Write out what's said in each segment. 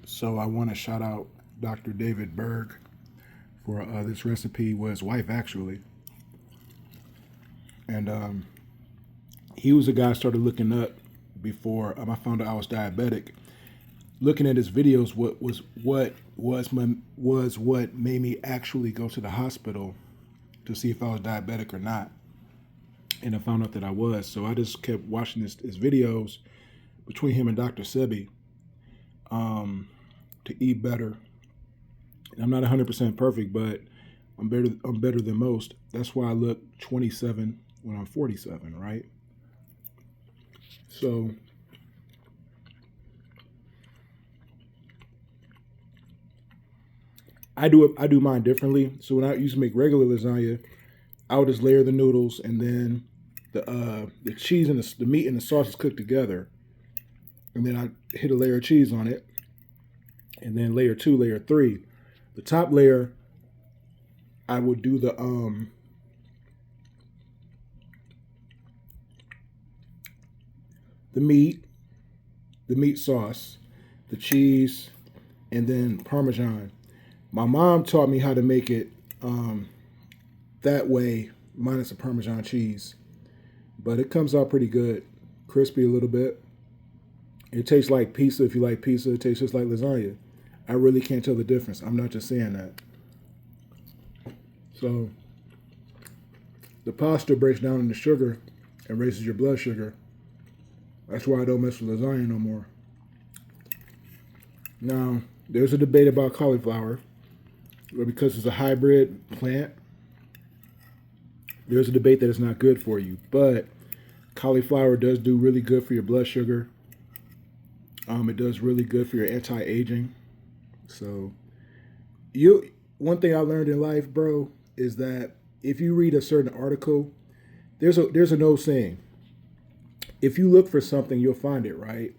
So I want to shout out Dr. David Berg for this recipe. Was his wife actually, and he was a guy I started looking up before I found out I was diabetic. Looking at his videos, what made me actually go to the hospital to see if I was diabetic or not, and I found out that I was. So I just kept watching his videos between him and Dr. Sebi to eat better. I'm not 100% perfect, but I'm better than most. That's why I look 27 when I'm 47, right? So I do mine differently. So when I used to make regular lasagna, I would just layer the noodles, and then the cheese and the meat and the sauce is cooked together, and then I hit a layer of cheese on it, and then layer two, layer three. The top layer, I would do the meat, the meat sauce, the cheese, and then Parmesan. My mom taught me how to make it that way, minus the Parmesan cheese, but it comes out pretty good, crispy a little bit. It tastes like pizza if you like pizza. It tastes just like lasagna. I really can't tell the difference. I'm not just saying that. So the pasta breaks down into sugar and raises your blood sugar. That's why I don't mess with lasagna no more. Now, there's a debate about cauliflower, because it's a hybrid plant. There's a debate that it's not good for you, but cauliflower does do really good for your blood sugar. It does really good for your anti-aging. So, one thing I learned in life, bro, is that if you read a certain article, there's an old saying: if you look for something, you'll find it, right?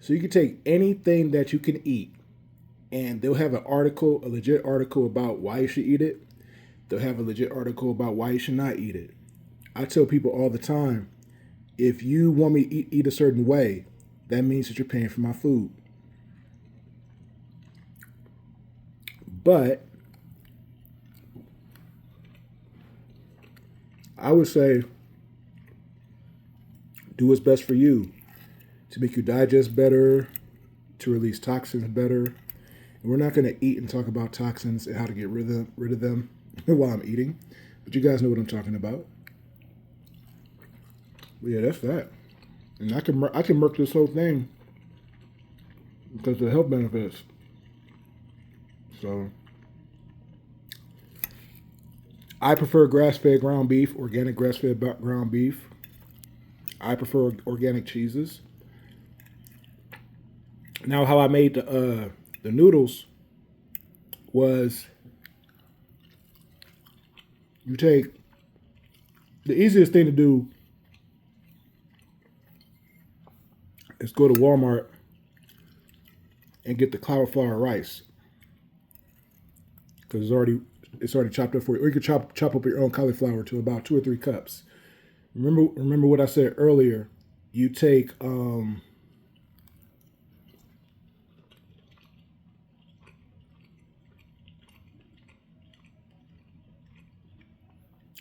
So you can take anything that you can eat, and they'll have an article, a legit article about why you should eat it. They'll have a legit article about why you should not eat it. I tell people all the time, if you want me to eat a certain way, that means that you're paying for my food. But I would say do what's best for you to make you digest better, to release toxins better. And we're not going to eat and talk about toxins and how to get rid of them while I'm eating, but you guys know what I'm talking about. But yeah, that's that. And I can murk this whole thing because of the health benefits. So I prefer grass-fed ground beef, organic grass-fed ground beef. I prefer organic cheeses. Now, how I made the noodles was you take the easiest thing to do is go to Walmart and get the cauliflower rice because it's already chopped up for you. Or you could chop up your own cauliflower to about 2 or 3 cups. Remember what I said earlier. You take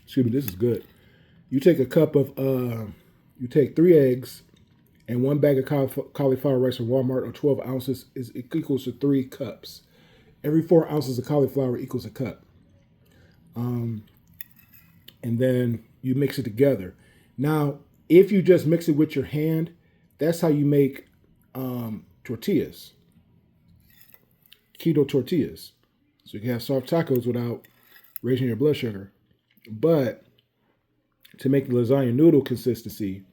excuse me, this is good. You take a cup of you take 3 eggs and 1 bag of cauliflower rice from Walmart, or 12 ounces is equals to 3 cups. Every 4 ounces of cauliflower equals a cup. And then you mix it together. Now, if you just mix it with your hand, that's how you make tortillas, keto tortillas. So you can have soft tacos without raising your blood sugar. But to make the lasagna noodle consistency,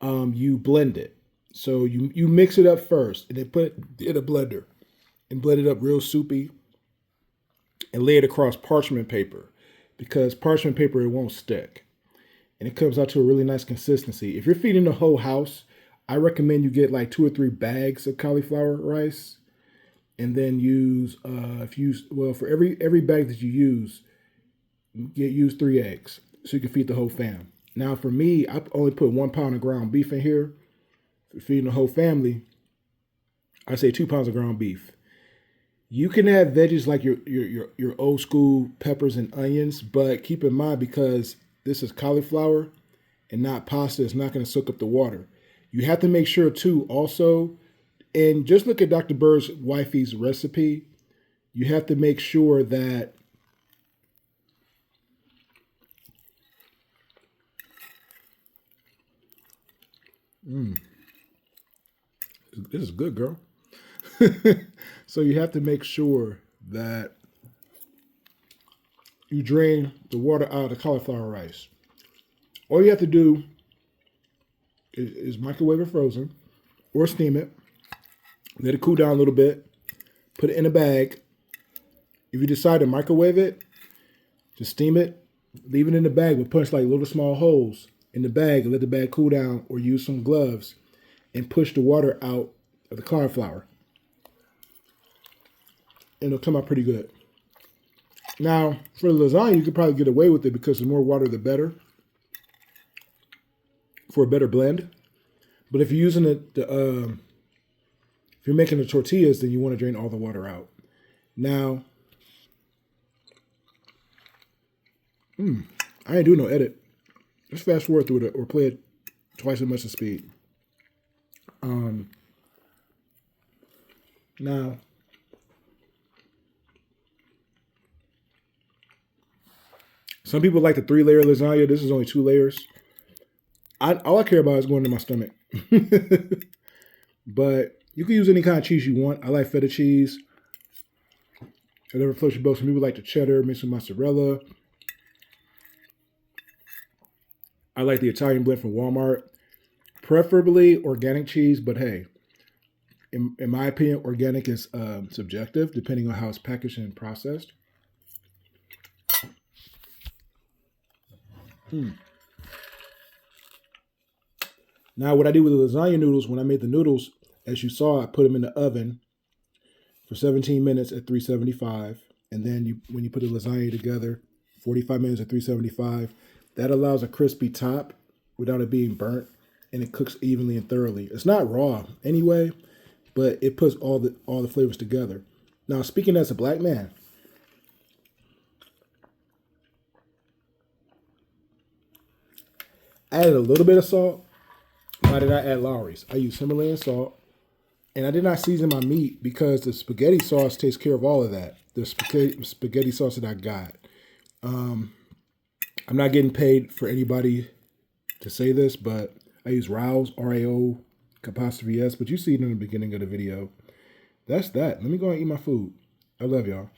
you blend it. So you mix it up first, and then put it in a blender and blend it up real soupy, and lay it across parchment paper, because parchment paper, it won't stick, and it comes out to a really nice consistency. If you're feeding the whole house, I recommend you get like 2 or 3 bags of cauliflower rice, and then use for every bag that you use, use 3 eggs, so you can feed the whole fam. Now for me, I only put 1 pound of ground beef in here. For feeding the whole family, I say 2 pounds of ground beef. You can add veggies like your old school peppers and onions, but keep in mind because this is cauliflower and not pasta, it's not going to soak up the water. You have to make sure too, also, and just look at Dr. Berg's wifey's recipe. You have to make sure that this is good, girl. So you have to make sure that you drain the water out of the cauliflower rice. All you have to do is microwave it frozen or steam it. Let it cool down a little bit. Put it in a bag. If you decide to microwave it, just steam it. Leave it in the bag, but punch like little small holes in the bag and let the bag cool down, or use some gloves and push the water out of the cauliflower. And it'll come out pretty good. Now, for the lasagna, you could probably get away with it because the more water, the better for a better blend. But if you're using if you're making the tortillas, then you want to drain all the water out. Now, I ain't doing no edit. Just fast forward through it or play it twice as much as speed. Now, some people like the 3-layer lasagna. This is only 2 layers. All I care about is going to my stomach. But you can use any kind of cheese you want. I like feta cheese. Whatever floats your boat. Some people like the cheddar mixed with mozzarella. I like the Italian blend from Walmart. Preferably organic cheese, but hey, in my opinion, organic is subjective depending on how it's packaged and processed. Now, what I did with the lasagna noodles, when I made the noodles, as you saw, I put them in the oven for 17 minutes at 375. And then when you put the lasagna together, 45 minutes at 375. That allows a crispy top without it being burnt, and it cooks evenly and thoroughly. It's not raw anyway, but it puts all the flavors together. Now, speaking as a black man, I added a little bit of salt, but I did not add Lowry's. I used Himalayan salt, and I did not season my meat because the spaghetti sauce takes care of all of that. The spaghetti sauce that I got. I'm not getting paid for anybody to say this, but I use Rao's, R-A-O, apostrophe S, but you see it in the beginning of the video. That's that. Let me go and eat my food. I love y'all.